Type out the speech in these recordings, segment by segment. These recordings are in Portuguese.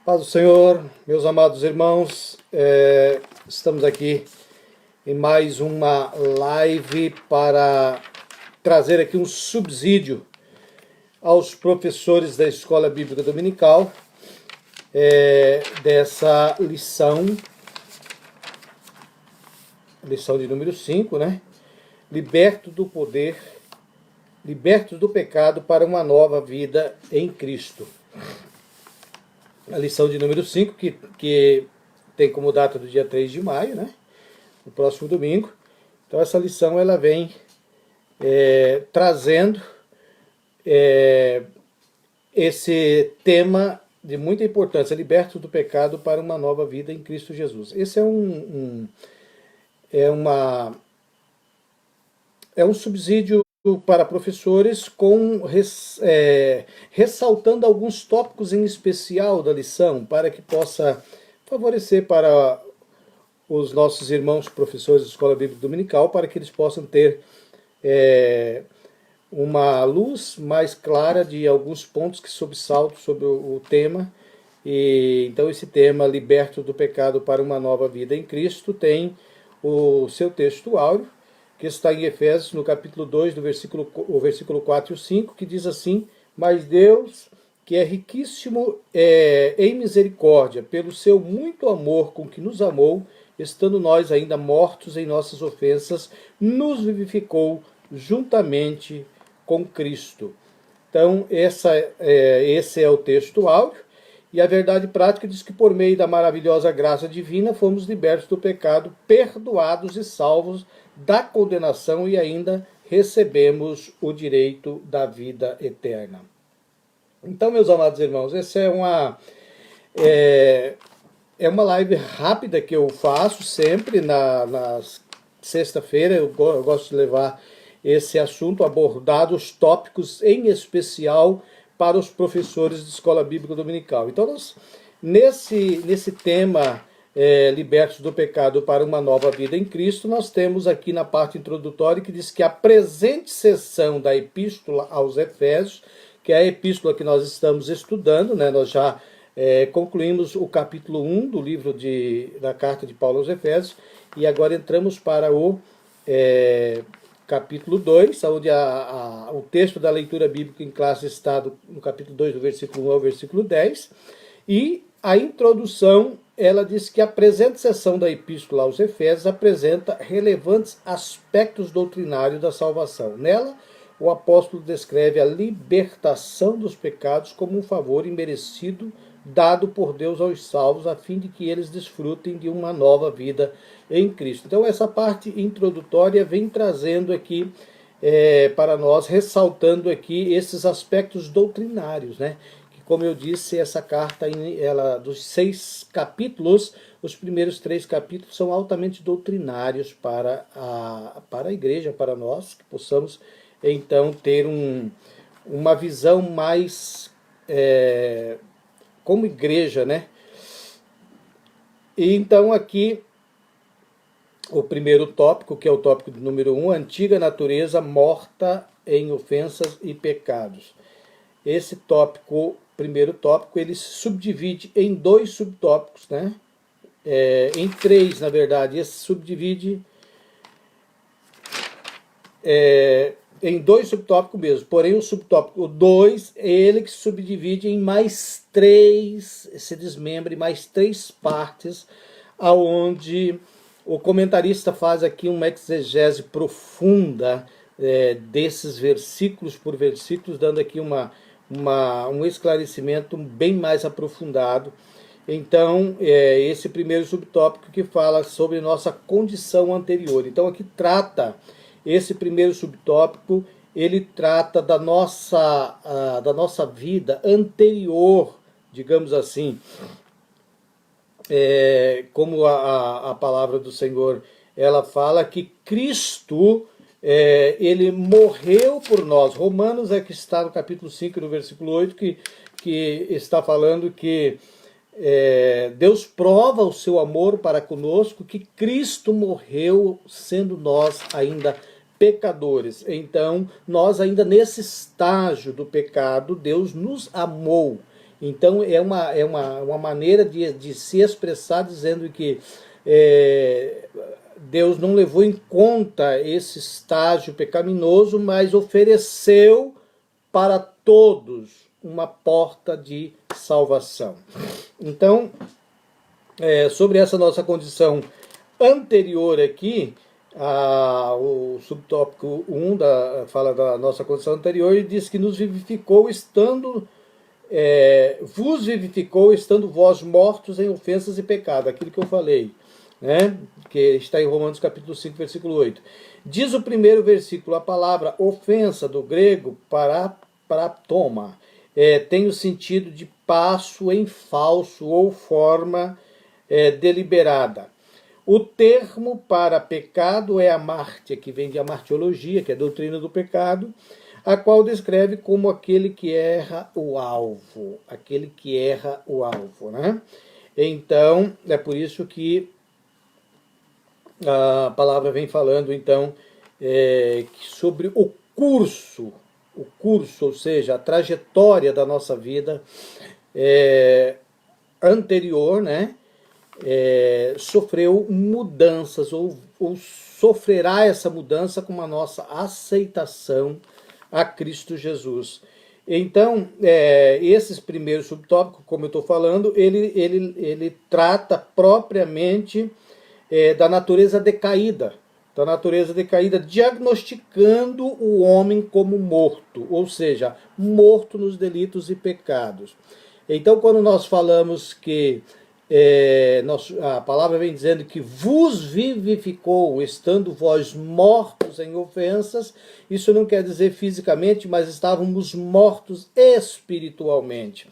Paz do Senhor, meus amados irmãos, estamos aqui em mais uma live para trazer aqui um subsídio aos professores da Escola Bíblica Dominical dessa lição de número 5, né? Libertos do poder, libertos do pecado para uma nova vida em Cristo. A lição de número 5, que tem como data do dia 3 de maio, né? No próximo domingo. Então essa lição ela vem trazendo esse tema de muita importância, libertos do pecado para uma nova vida em Cristo Jesus. Esse é um subsídio para professores ressaltando alguns tópicos em especial da lição, para que possa favorecer para os nossos irmãos professores da Escola Bíblica Dominical, para que eles possam ter uma luz mais clara de alguns pontos que sobressaltam sobre o tema. E então esse tema, liberto do pecado para uma nova vida em Cristo, tem o seu texto áureo, que está em Efésios, no capítulo 2, o versículo 4 e o 5, que diz assim: mas Deus, que é riquíssimo em misericórdia, pelo seu muito amor com que nos amou, estando nós ainda mortos em nossas ofensas, nos vivificou juntamente com Cristo. Então, esse é o texto áureo, e a verdade prática diz que por meio da maravilhosa graça divina fomos libertos do pecado, perdoados e salvos da condenação e ainda recebemos o direito da vida eterna. Então, meus amados irmãos, essa é uma live rápida que eu faço sempre na sexta-feira. Eu gosto de levar esse assunto, abordar os tópicos em especial para os professores de Escola Bíblica Dominical. Então, nesse tema, libertos do pecado para uma nova vida em Cristo, nós temos aqui na parte introdutória que diz que a presente sessão da Epístola aos Efésios, que é a epístola que nós estamos estudando, né? Nós já concluímos o capítulo 1 do livro da carta de Paulo aos Efésios, e agora entramos para o capítulo 2, onde o texto da leitura bíblica em classe está no capítulo 2, do versículo 1 ao versículo 10, e a introdução, ela diz que a presente seção da Epístola aos Efésios apresenta relevantes aspectos doutrinários da salvação. Nela, o apóstolo descreve a libertação dos pecados como um favor imerecido dado por Deus aos salvos, a fim de que eles desfrutem de uma nova vida em Cristo. Então, essa parte introdutória vem trazendo aqui para nós, ressaltando aqui esses aspectos doutrinários, né? Como eu disse, essa carta, dos 6 capítulos, os primeiros 3 capítulos são altamente doutrinários para a igreja, para nós, que possamos, então, ter uma visão mais como igreja, né? E então aqui, o primeiro tópico, que é o tópico de número 1, antiga natureza morta em ofensas e pecados. Esse tópico, primeiro tópico, ele se subdivide em 2 subtópicos, né? Em 3, na verdade. Esse subdivide em 2 subtópicos mesmo. Porém, o subtópico 2, ele que se subdivide em mais 3, se desmembra em mais 3 partes, aonde o comentarista faz aqui uma exegese profunda desses versículos por versículos, dando aqui um esclarecimento bem mais aprofundado. Então, esse primeiro subtópico que fala sobre nossa condição anterior. Então, aqui trata, esse primeiro subtópico, ele trata da nossa vida anterior, digamos assim. Como a palavra do Senhor, ela fala que Cristo, ele morreu por nós. Romanos que está no capítulo 5, no versículo 8, que está falando que Deus prova o seu amor para conosco, que Cristo morreu sendo nós ainda pecadores. Então, nós ainda nesse estágio do pecado, Deus nos amou. Então é uma maneira de se expressar dizendo que Deus não levou em conta esse estágio pecaminoso, mas ofereceu para todos uma porta de salvação. Então, sobre essa nossa condição anterior aqui, o subtópico 1 fala da nossa condição anterior e diz que nos vivificou vos vivificou estando vós mortos em ofensas e pecado, aquilo que eu falei, né? Que está em Romanos capítulo 5, versículo 8. Diz o primeiro versículo, a palavra ofensa, do grego paratoma, tem o sentido de passo em falso ou forma deliberada. O termo para pecado é amártia, que vem de amartiologia, que é a doutrina do pecado, a qual descreve como aquele que erra o alvo, né? Então, é por isso que a palavra vem falando, então, sobre o curso, ou seja, a trajetória da nossa vida anterior, né? Sofreu mudanças, ou sofrerá essa mudança com a nossa aceitação a Cristo Jesus. Então, esses primeiros subtópicos, como eu estou falando, ele trata propriamente da natureza decaída, diagnosticando o homem como morto, ou seja, morto nos delitos e pecados. Então, quando nós falamos que a palavra vem dizendo que vos vivificou, estando vós mortos em ofensas, isso não quer dizer fisicamente, mas estávamos mortos espiritualmente.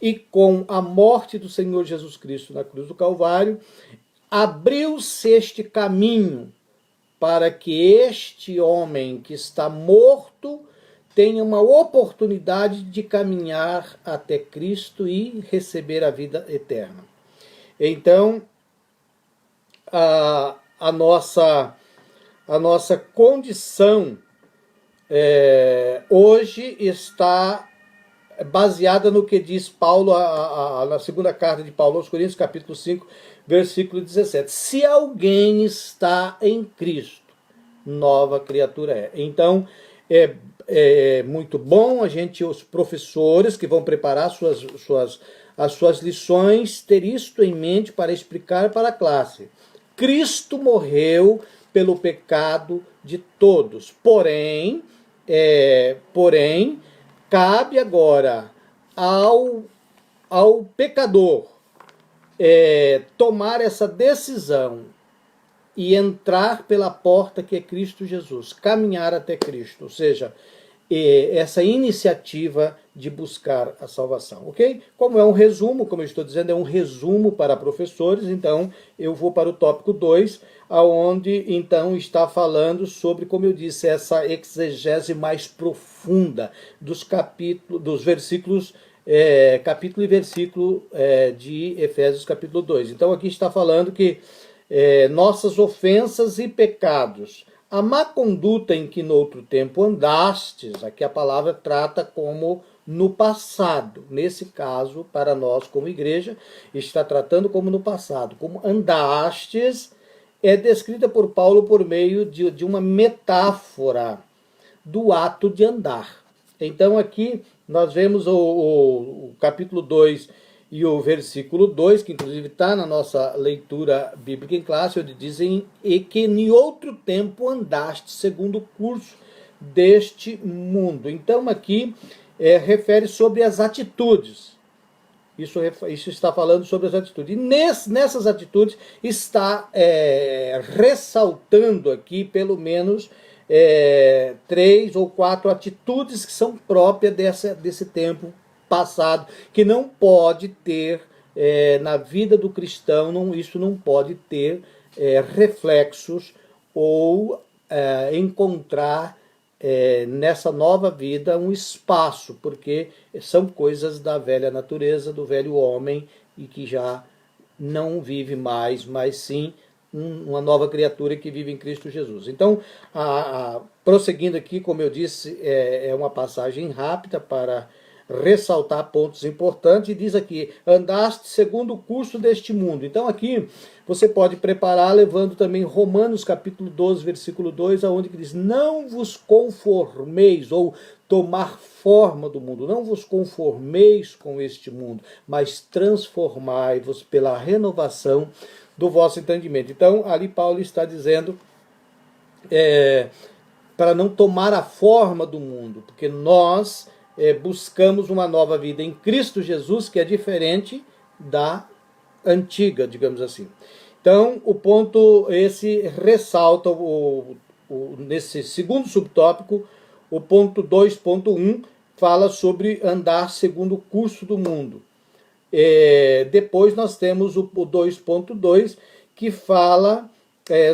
E com a morte do Senhor Jesus Cristo na cruz do Calvário, abriu-se este caminho para que este homem que está morto tenha uma oportunidade de caminhar até Cristo e receber a vida eterna. Então, a nossa condição hoje está baseada no que diz Paulo, na segunda carta de Paulo aos Coríntios, capítulo 5, versículo 17. Se alguém está em Cristo, nova criatura é. Então, é muito bom os professores que vão preparar as suas lições, ter isto em mente para explicar para a classe. Cristo morreu pelo pecado de todos. Porém, cabe agora ao pecador tomar essa decisão e entrar pela porta que é Cristo Jesus, caminhar até Cristo, ou seja, essa iniciativa de buscar a salvação, ok? Como é um resumo, como eu estou dizendo, é um resumo para professores, então eu vou para o tópico 2, aonde então está falando sobre, como eu disse, essa exegese mais profunda dos versículos, capítulo e versículo de Efésios capítulo 2. Então aqui está falando que nossas ofensas e pecados, a má conduta em que noutro tempo andastes, aqui a palavra trata como no passado. Nesse caso, para nós como igreja, está tratando como no passado. Como andastes é descrita por Paulo por meio de uma metáfora do ato de andar. Então aqui nós vemos o capítulo 2 e o versículo 2, que inclusive está na nossa leitura bíblica em classe, onde dizem e que em outro tempo andaste segundo o curso deste mundo. Então aqui refere sobre as atitudes. Isso está falando sobre as atitudes. E nessas atitudes está ressaltando aqui pelo menos 3 ou 4 atitudes que são próprias desse tempo passado, que não pode ter na vida do cristão, isso não pode ter reflexos ou encontrar nessa nova vida um espaço, porque são coisas da velha natureza, do velho homem, e que já não vive mais, mas sim uma nova criatura que vive em Cristo Jesus. Então, prosseguindo aqui, como eu disse, é uma passagem rápida para ressaltar pontos importantes, e diz aqui, andaste segundo o curso deste mundo. Então aqui você pode preparar levando também Romanos capítulo 12, versículo 2, aonde que diz, não vos conformeis, ou tomar forma do mundo, não vos conformeis com este mundo, mas transformai-vos pela renovação do vosso entendimento. Então ali Paulo está dizendo para não tomar a forma do mundo, porque nós buscamos uma nova vida em Cristo Jesus, que é diferente da antiga, digamos assim. Então, o ponto esse ressalta, nesse segundo subtópico, o ponto 2.1 fala sobre andar segundo o curso do mundo. Depois nós temos o 2.2, que fala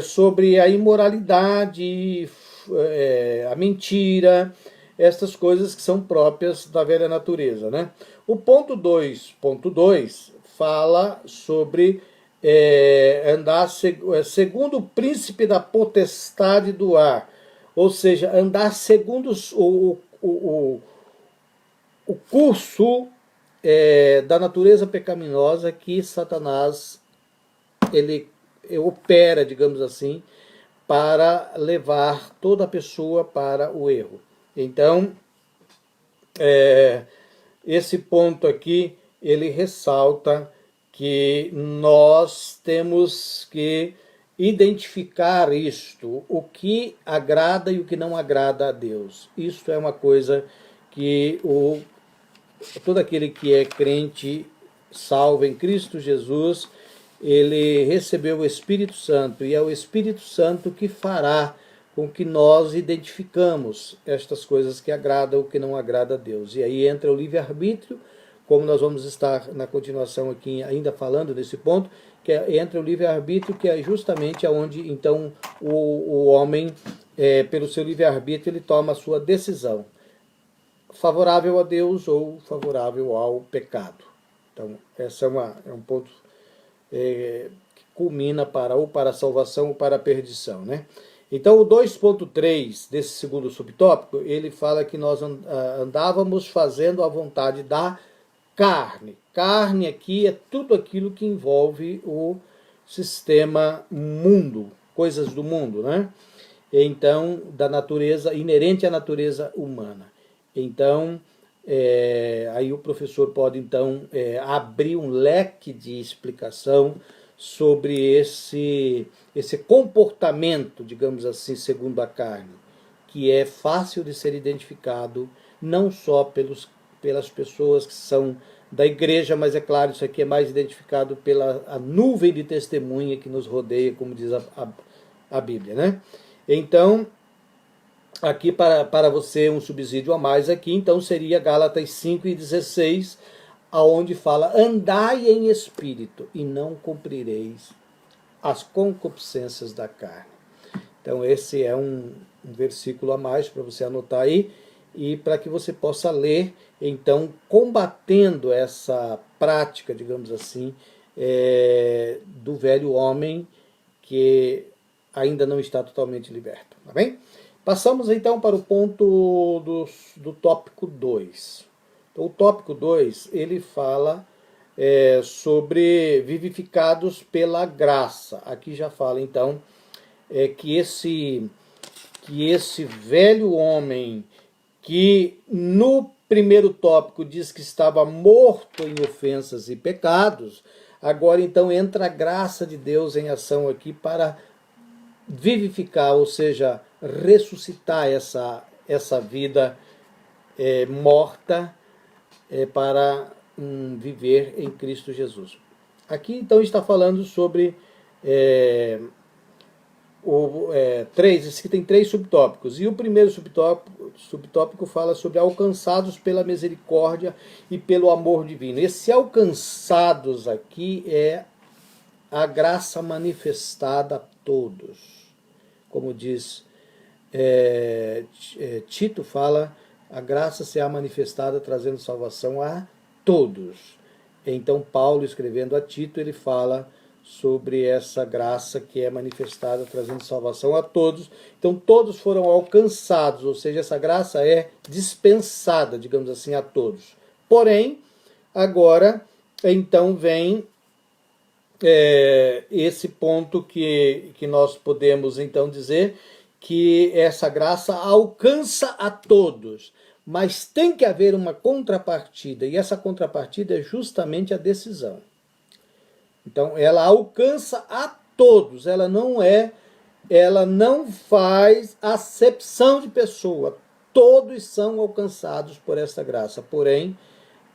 sobre a imoralidade, a mentira, essas coisas que são próprias da velha natureza, né? O ponto 2.2 fala sobre andar segundo o príncipe da potestade do ar, ou seja, andar segundo o curso da natureza pecaminosa que Satanás ele opera, digamos assim, para levar toda a pessoa para o erro. Então, esse ponto aqui, ele ressalta que nós temos que identificar isto, o que agrada e o que não agrada a Deus. Isso é uma coisa que todo aquele que é crente, salvo em Cristo Jesus, ele recebeu o Espírito Santo, e é o Espírito Santo que fará com que nós identificamos estas coisas que agradam ou que não agrada a Deus. E aí entra o livre-arbítrio, como nós vamos estar na continuação aqui ainda falando desse ponto, que entra o livre-arbítrio, que é justamente onde então o homem, pelo seu livre-arbítrio, ele toma a sua decisão, favorável a Deus ou favorável ao pecado. Então, esse é um ponto que culmina ou para a salvação ou para a perdição, né? Então, o 2.3 desse segundo subtópico, ele fala que nós andávamos fazendo a vontade da carne. Carne aqui é tudo aquilo que envolve o sistema mundo, coisas do mundo, né? Então, da natureza, inerente à natureza humana. Então, aí o professor pode então abrir um leque de explicação sobre esse comportamento, digamos assim, segundo a carne, que é fácil de ser identificado não só pelas pessoas que são da igreja, mas é claro, isso aqui é mais identificado pela a nuvem de testemunha que nos rodeia, como diz a Bíblia, né? Então, aqui para você um subsídio a mais aqui, então seria Gálatas 5:16, aonde fala, andai em espírito e não cumprireis as concupiscências da carne. Então esse é um versículo a mais para você anotar aí, e para que você possa ler, então, combatendo essa prática, digamos assim, do velho homem que ainda não está totalmente liberto, tá bem? Passamos então para o ponto do tópico 2. Então, o tópico 2, ele fala sobre vivificados pela graça. Aqui já fala então que esse velho homem, que no primeiro tópico diz que estava morto em ofensas e pecados, agora então entra a graça de Deus em ação aqui para vivificar, ou seja, ressuscitar essa vida morta para viver em Cristo Jesus. Aqui então está falando sobre esse que tem 3 subtópicos, e o primeiro subtópico fala sobre alcançados pela misericórdia e pelo amor divino. Esse alcançados aqui é a graça manifestada a todos. Como diz Tito, fala, a graça se há manifestada trazendo salvação a todos. Então Paulo, escrevendo a Tito, ele fala sobre essa graça que é manifestada trazendo salvação a todos. Então todos foram alcançados, ou seja, essa graça é dispensada, digamos assim, a todos. Porém, agora, então vem esse ponto que nós podemos então dizer que essa graça alcança a todos, mas tem que haver uma contrapartida, e essa contrapartida é justamente a decisão. Então, ela alcança a todos, ela não faz acepção de pessoa, todos são alcançados por essa graça, porém,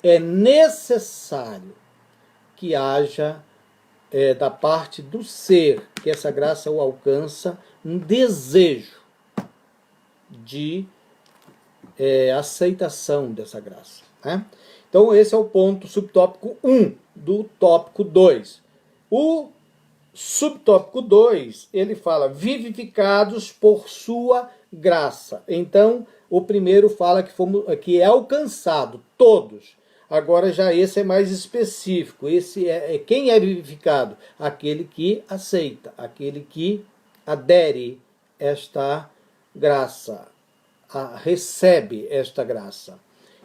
é necessário que haja da parte do ser, que essa graça o alcança, um desejo de aceitação dessa graça. Né? Então esse é o ponto subtópico 1 do tópico 2. O subtópico 2, ele fala vivificados por sua graça. Então o primeiro fala que é alcançado, todos. Agora já esse é mais específico. Esse quem é vivificado? Aquele que aceita, aquele que adere esta graça, recebe esta graça.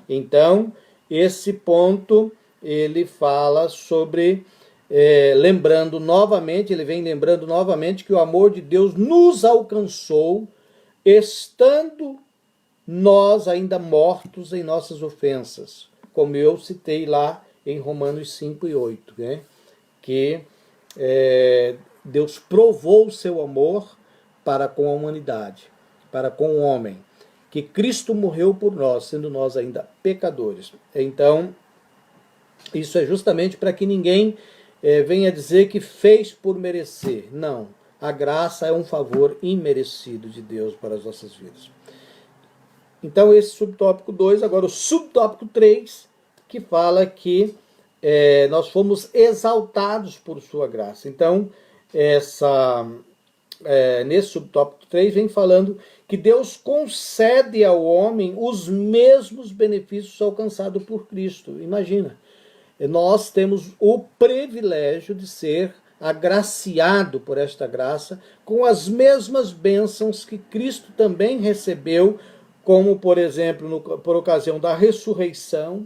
Então, esse ponto ele fala sobre, ele vem lembrando novamente que o amor de Deus nos alcançou, estando nós ainda mortos em nossas ofensas. Como eu citei lá em Romanos 5 e 8, né? Que Deus provou o seu amor para com a humanidade, para com o homem, que Cristo morreu por nós, sendo nós ainda pecadores. Então, isso é justamente para que ninguém venha dizer que fez por merecer. Não, a graça é um favor imerecido de Deus para as nossas vidas. Então esse subtópico 2, agora o subtópico 3, que fala que nós fomos exaltados por sua graça. Então, nesse subtópico 3 vem falando que Deus concede ao homem os mesmos benefícios alcançados por Cristo. Imagina, nós temos o privilégio de ser agraciado por esta graça com as mesmas bênçãos que Cristo também recebeu, como, por exemplo, por ocasião da ressurreição,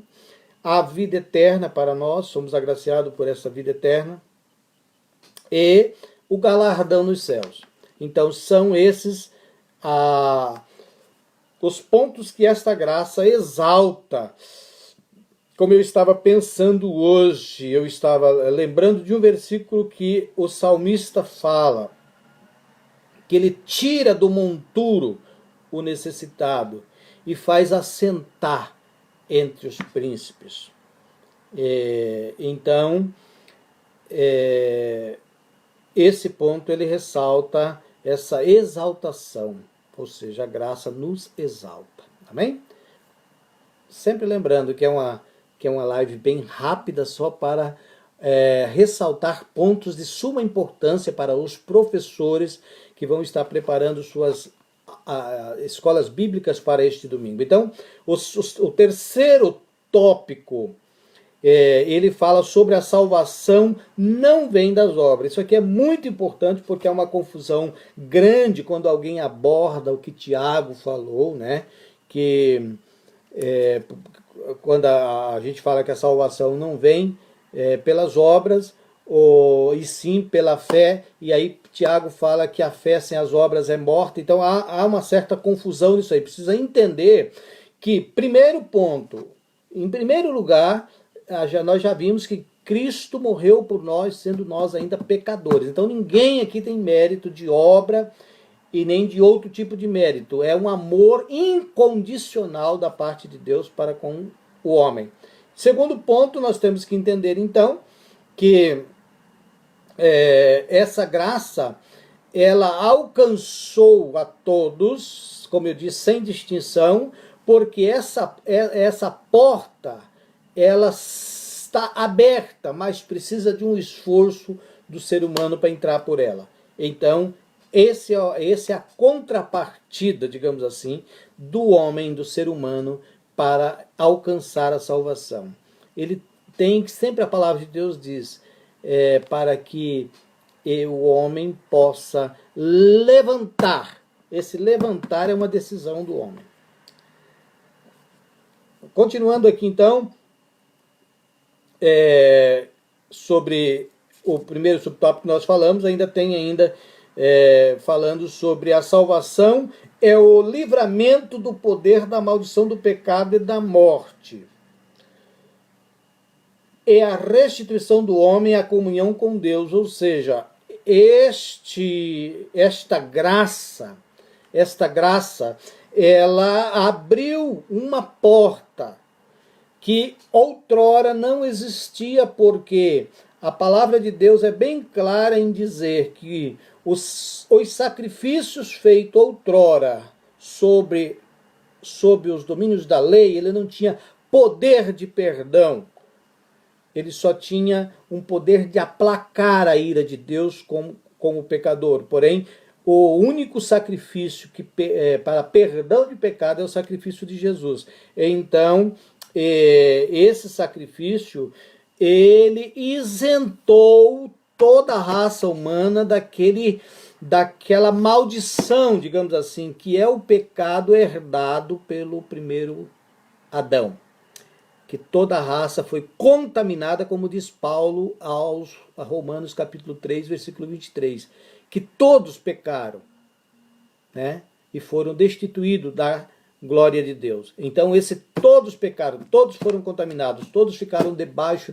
a vida eterna para nós, somos agraciados por essa vida eterna, e o galardão nos céus. Então, são esses os pontos que esta graça exalta. Como eu estava pensando hoje, eu estava lembrando de um versículo que o salmista fala, que ele tira do monturo o necessitado e faz assentar entre os príncipes. Então, esse ponto ele ressalta essa exaltação, ou seja, a graça nos exalta. Amém? Sempre lembrando que é uma live bem rápida, só para ressaltar pontos de suma importância para os professores que vão estar preparando suas escolas bíblicas para este domingo. Então, o terceiro tópico, ele fala sobre a salvação não vem das obras. Isso aqui é muito importante porque é uma confusão grande quando alguém aborda o que Tiago falou, né? Que quando a gente fala que a salvação não vem pelas obras, e sim pela fé, e aí Tiago fala que a fé sem as obras é morta. Então há uma certa confusão nisso aí. Precisa entender que, primeiro ponto, em primeiro lugar, nós já vimos que Cristo morreu por nós, sendo nós ainda pecadores. Então ninguém aqui tem mérito de obra e nem de outro tipo de mérito. É um amor incondicional da parte de Deus para com o homem. Segundo ponto, nós temos que entender então que essa graça, ela alcançou a todos, como eu disse, sem distinção, porque essa porta, ela está aberta, mas precisa de um esforço do ser humano para entrar por ela. Então, esse é a contrapartida, digamos assim, do homem, do ser humano, para alcançar a salvação. Ele tem que, sempre a palavra de Deus diz, para que o homem possa levantar. Esse levantar é uma decisão do homem. Continuando aqui então, sobre o primeiro subtópico que nós falamos, ainda tem falando sobre a salvação é o livramento do poder da maldição do pecado e da morte. É a restituição do homem à comunhão com Deus, ou seja, esta graça, ela abriu uma porta que outrora não existia, porque a palavra de Deus é bem clara em dizer que os sacrifícios feitos outrora sobre os domínios da lei, ele não tinha poder de perdão. Ele só tinha um poder de aplacar a ira de Deus com o pecador. Porém, o único sacrifício para perdão de pecado é o sacrifício de Jesus. Então, esse sacrifício, ele isentou toda a raça humana daquela maldição, digamos assim, que é o pecado herdado pelo primeiro Adão. Que toda a raça foi contaminada, como diz Paulo a Romanos capítulo 3, versículo 23, que todos pecaram, né? E foram destituídos da glória de Deus. Então todos pecaram, todos foram contaminados, todos ficaram debaixo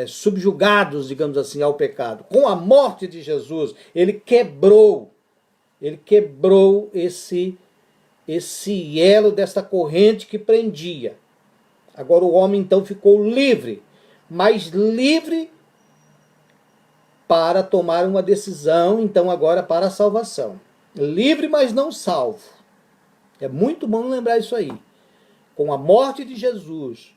subjugados, digamos assim, ao pecado. Com a morte de Jesus, ele quebrou esse elo desta corrente que prendia. Agora o homem então ficou livre, mas livre para tomar uma decisão, então agora para a salvação. Livre, mas não salvo. É muito bom lembrar isso aí. Com a morte de Jesus,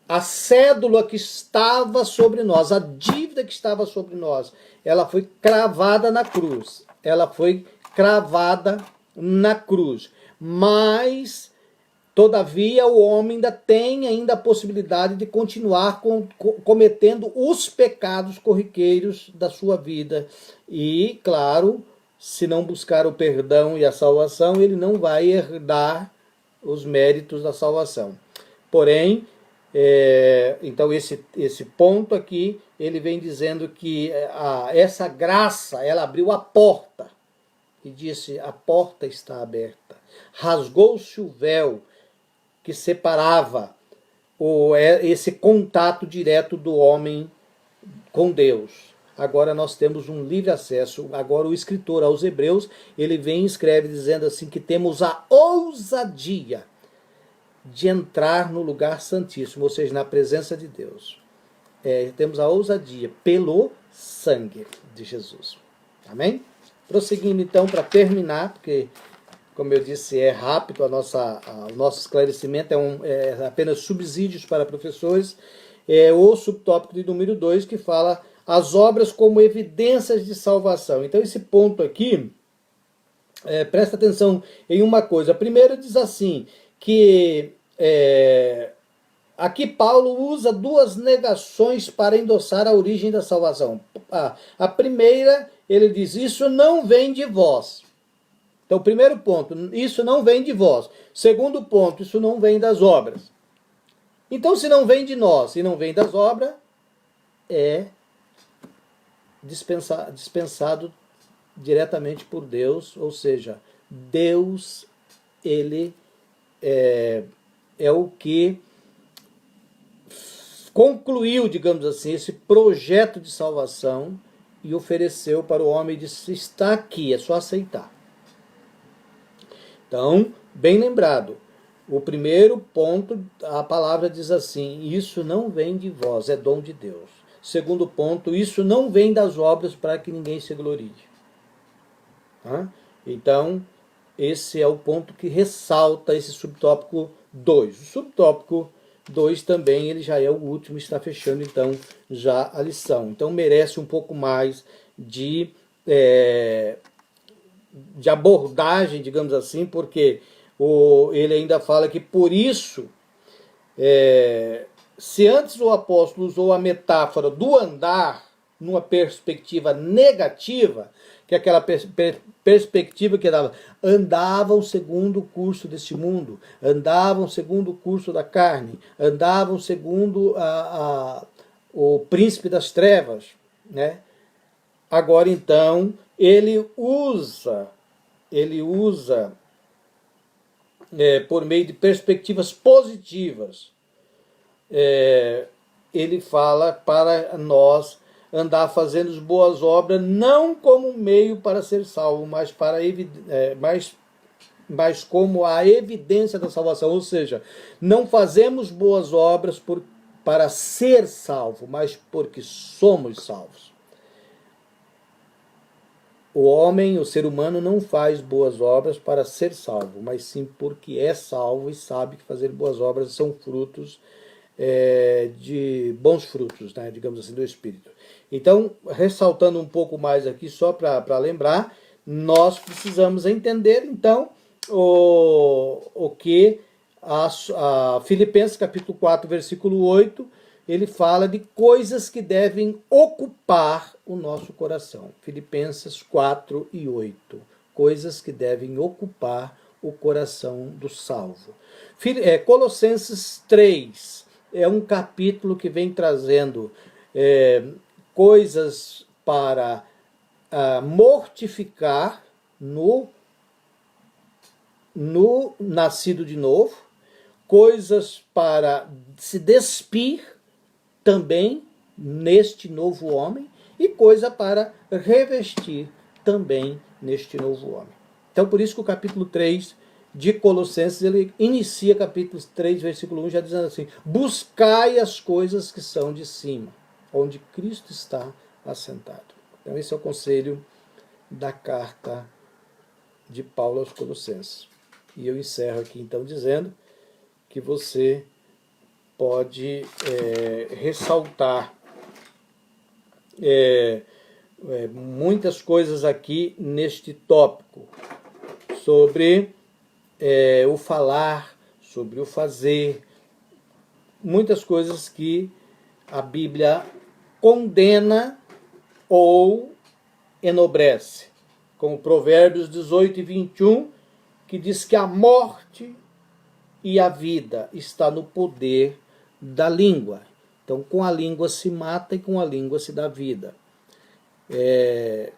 a cédula que estava sobre nós, a dívida que estava sobre nós, ela foi cravada na cruz. Mas todavia, o homem ainda tem a possibilidade de continuar cometendo os pecados corriqueiros da sua vida. E, claro, se não buscar o perdão e a salvação, ele não vai herdar os méritos da salvação. Porém, então esse ponto aqui, ele vem dizendo que essa graça, ela abriu a porta. E disse, a porta está aberta. Rasgou-se o véu que separava esse contato direto do homem com Deus. Agora nós temos um livre acesso. Agora o escritor aos Hebreus, ele vem e escreve dizendo assim que temos a ousadia de entrar no lugar santíssimo, ou seja, na presença de Deus. Temos a ousadia pelo sangue de Jesus. Amém? Prosseguindo então para terminar, porque como eu disse, é rápido o nosso esclarecimento, é apenas subsídios para professores. O subtópico de número 2, que fala as obras como evidências de salvação. Então, esse ponto aqui, presta atenção em uma coisa. Primeiro diz assim, que aqui Paulo usa duas negações para endossar a origem da salvação. A primeira, ele diz, isso não vem de vós. Então, primeiro ponto, isso não vem de vós. Segundo ponto, isso não vem das obras. Então, se não vem de nós e não vem das obras, é dispensado diretamente por Deus, ou seja, Deus, ele é o que concluiu, digamos assim, esse projeto de salvação e ofereceu para o homem e disse, está aqui, é só aceitar. Então, bem lembrado, o primeiro ponto, a palavra diz assim, isso não vem de vós, é dom de Deus. Segundo ponto, isso não vem das obras para que ninguém se glorie. Então, esse é o ponto que ressalta esse subtópico 2. O subtópico 2 também, ele já é o último, está fechando então já a lição. Então, merece um pouco mais de abordagem, digamos assim, porque ele ainda fala que por isso, se antes o apóstolo usou a metáfora do andar, numa perspectiva negativa, que é aquela perspectiva que dava, andavam segundo o curso deste mundo, andavam segundo o curso da carne, andavam segundo o príncipe das trevas, né? Agora então ele usa por meio de perspectivas positivas, ele fala para nós andar fazendo as boas obras, não como meio para ser salvo, mas como a evidência da salvação. Ou seja, não fazemos boas obras para ser salvo, mas porque somos salvos. O homem, o ser humano, não faz boas obras para ser salvo, mas sim porque é salvo e sabe que fazer boas obras são frutos de bons frutos, né, digamos assim, do Espírito. Então, ressaltando um pouco mais aqui, só para lembrar, nós precisamos entender, então, o que a Filipenses capítulo 4, versículo 8, ele fala de coisas que devem ocupar o nosso coração. Filipenses 4 e 8. Coisas que devem ocupar o coração do salvo. Colossenses 3 é um capítulo que vem trazendo coisas para mortificar no nascido de novo, coisas para se despir também neste novo homem e coisa para revestir também neste novo homem. Então, por isso que o capítulo 3 de Colossenses, ele inicia capítulo 3, versículo 1, já dizendo assim: buscai as coisas que são de cima, onde Cristo está assentado. Então, esse é o conselho da carta de Paulo aos Colossenses. E eu encerro aqui, então, dizendo que você pode ressaltar muitas coisas aqui neste tópico, sobre o falar, sobre o fazer, muitas coisas que a Bíblia condena ou enobrece, como Provérbios 18 e 21, que diz que a morte e a vida está no poder da língua. Então, com a língua se mata e com a língua se dá vida.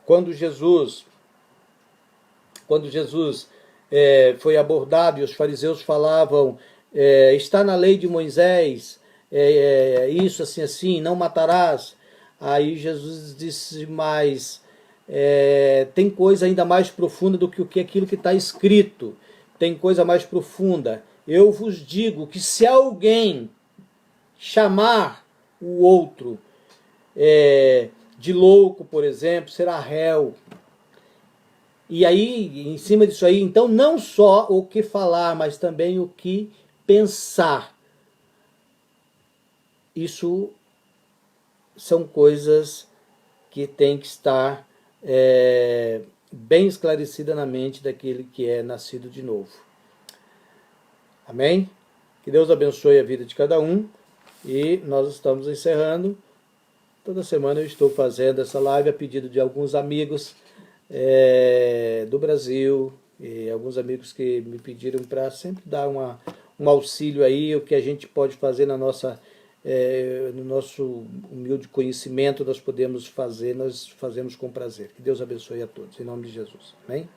Quando Jesus foi abordado e os fariseus falavam, está na lei de Moisés, isso assim, assim, não matarás. Aí Jesus disse mais, tem coisa ainda mais profunda do que aquilo que está escrito. Tem coisa mais profunda. Eu vos digo que se alguém chamar o outro de louco, por exemplo, será réu. E aí, em cima disso aí, então, não só o que falar, mas também o que pensar. Isso são coisas que tem que estar bem esclarecida na mente daquele que é nascido de novo. Amém? Que Deus abençoe a vida de cada um. E nós estamos encerrando. Toda semana eu estou fazendo essa live a pedido de alguns amigos do Brasil, e alguns amigos que me pediram para sempre dar um auxílio aí, o que a gente pode fazer no nosso humilde conhecimento, nós podemos fazer, nós fazemos com prazer. Que Deus abençoe a todos, em nome de Jesus. Amém?